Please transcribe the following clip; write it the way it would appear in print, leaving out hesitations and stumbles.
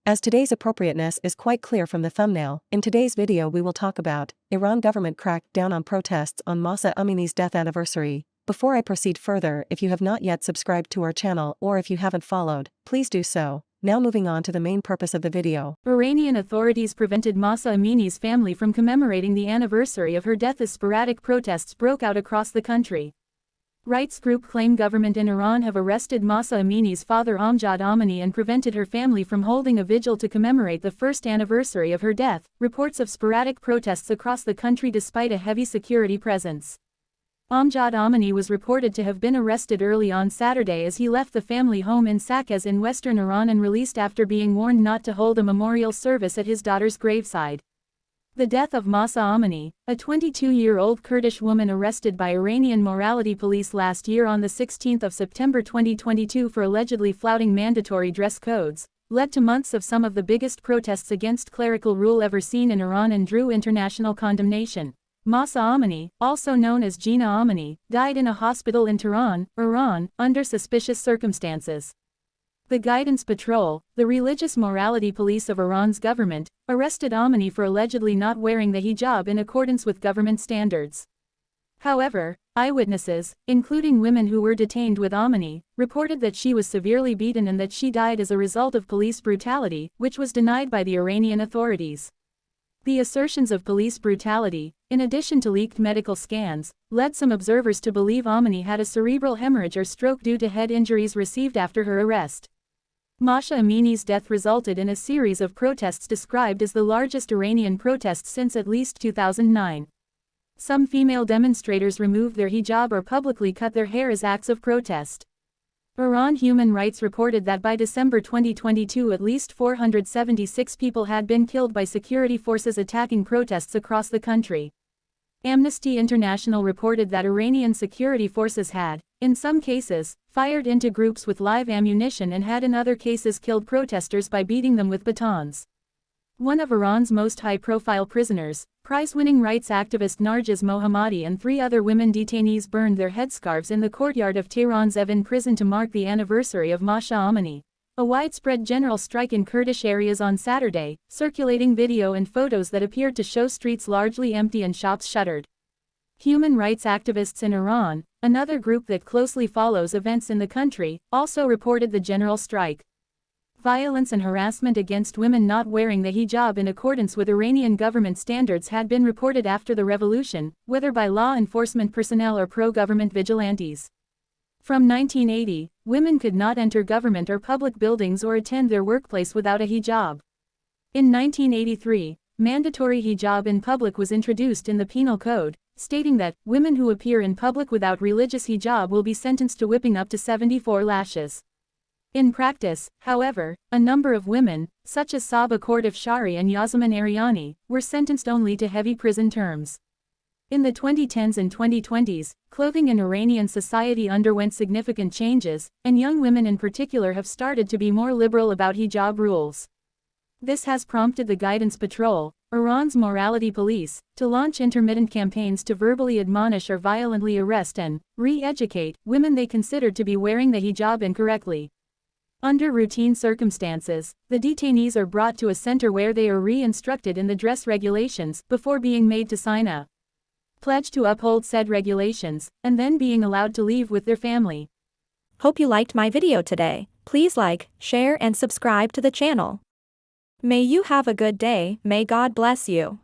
As today's appropriateness is quite clear from the thumbnail, in today's video we will talk about Iran government cracked down on protests on Mahsa Amini's death anniversary. Before I proceed further, if you have not yet subscribed to our channel or if you haven't followed, please do so. Now moving on to the main purpose of the video. Iranian authorities prevented Mahsa Amini's family from commemorating the anniversary of her death as sporadic protests broke out across the country. Rights group claim government in Iran have arrested Mahsa Amini's father Mahsa Amini and prevented her family from holding a vigil to commemorate the first anniversary of her death. Reports of sporadic protests across the country despite a heavy security presence. Mahsa Amini was reported to have been arrested early on Saturday as he left the family home in Saqqez in western Iran and released after being warned not to hold a memorial service at his daughter's graveside. The death of Mahsa Amini, a 22-year-old Kurdish woman arrested by Iranian morality police last year on the 16th of September 2022 for allegedly flouting mandatory dress codes, led to months of some of the biggest protests against clerical rule ever seen in Iran and drew international condemnation. Mahsa Amini, also known as Gina Amini, died in a hospital in Tehran, Iran, under suspicious circumstances. The Guidance Patrol, the religious morality police of Iran's government, arrested Amini for allegedly not wearing the hijab in accordance with government standards. However, eyewitnesses, including women who were detained with Amini, reported that she was severely beaten and that she died as a result of police brutality, which was denied by the Iranian authorities. The assertions of police brutality, in addition to leaked medical scans, led some observers to believe Amini had a cerebral hemorrhage or stroke due to head injuries received after her arrest. Mahsa Amini's death resulted in a series of protests described as the largest Iranian protests since at least 2009. Some female demonstrators removed their hijab or publicly cut their hair as acts of protest. Iran Human Rights reported that by December 2022 at least 476 people had been killed by security forces attacking protests across the country. Amnesty International reported that Iranian security forces had, in some cases, fired into groups with live ammunition and had in other cases killed protesters by beating them with batons. One of Iran's most high-profile prisoners, prize-winning rights activist Narges Mohammadi and 3 other women detainees burned their headscarves in the courtyard of Tehran's Evin prison to mark the anniversary of Mahsa Amini. A widespread general strike in Kurdish areas on Saturday, circulating video and photos that appeared to show streets largely empty and shops shuttered. Human rights activists in Iran, another group that closely follows events in the country, also reported the general strike. Violence and harassment against women not wearing the hijab in accordance with Iranian government standards had been reported after the revolution, whether by law enforcement personnel or pro-government vigilantes. From 1980, women could not enter government or public buildings or attend their workplace without a hijab. In 1983, mandatory hijab in public was introduced in the Penal Code, stating that women who appear in public without religious hijab will be sentenced to whipping up to 74 lashes. In practice, however, a number of women, such as Saba Kordafshari and Yasemin Ariani, were sentenced only to heavy prison terms. In the 2010s and 2020s, clothing in Iranian society underwent significant changes, and young women in particular have started to be more liberal about hijab rules. This has prompted the Guidance Patrol, Iran's morality police, to launch intermittent campaigns to verbally admonish or violently arrest and re-educate women they considered to be wearing the hijab incorrectly. Under routine circumstances, the detainees are brought to a center where they are re-instructed in the dress regulations before being made to sign a pledge to uphold said regulations, and then being allowed to leave with their family. Hope you liked my video today. Please like, share and subscribe to the channel. May you have a good day. May God bless you.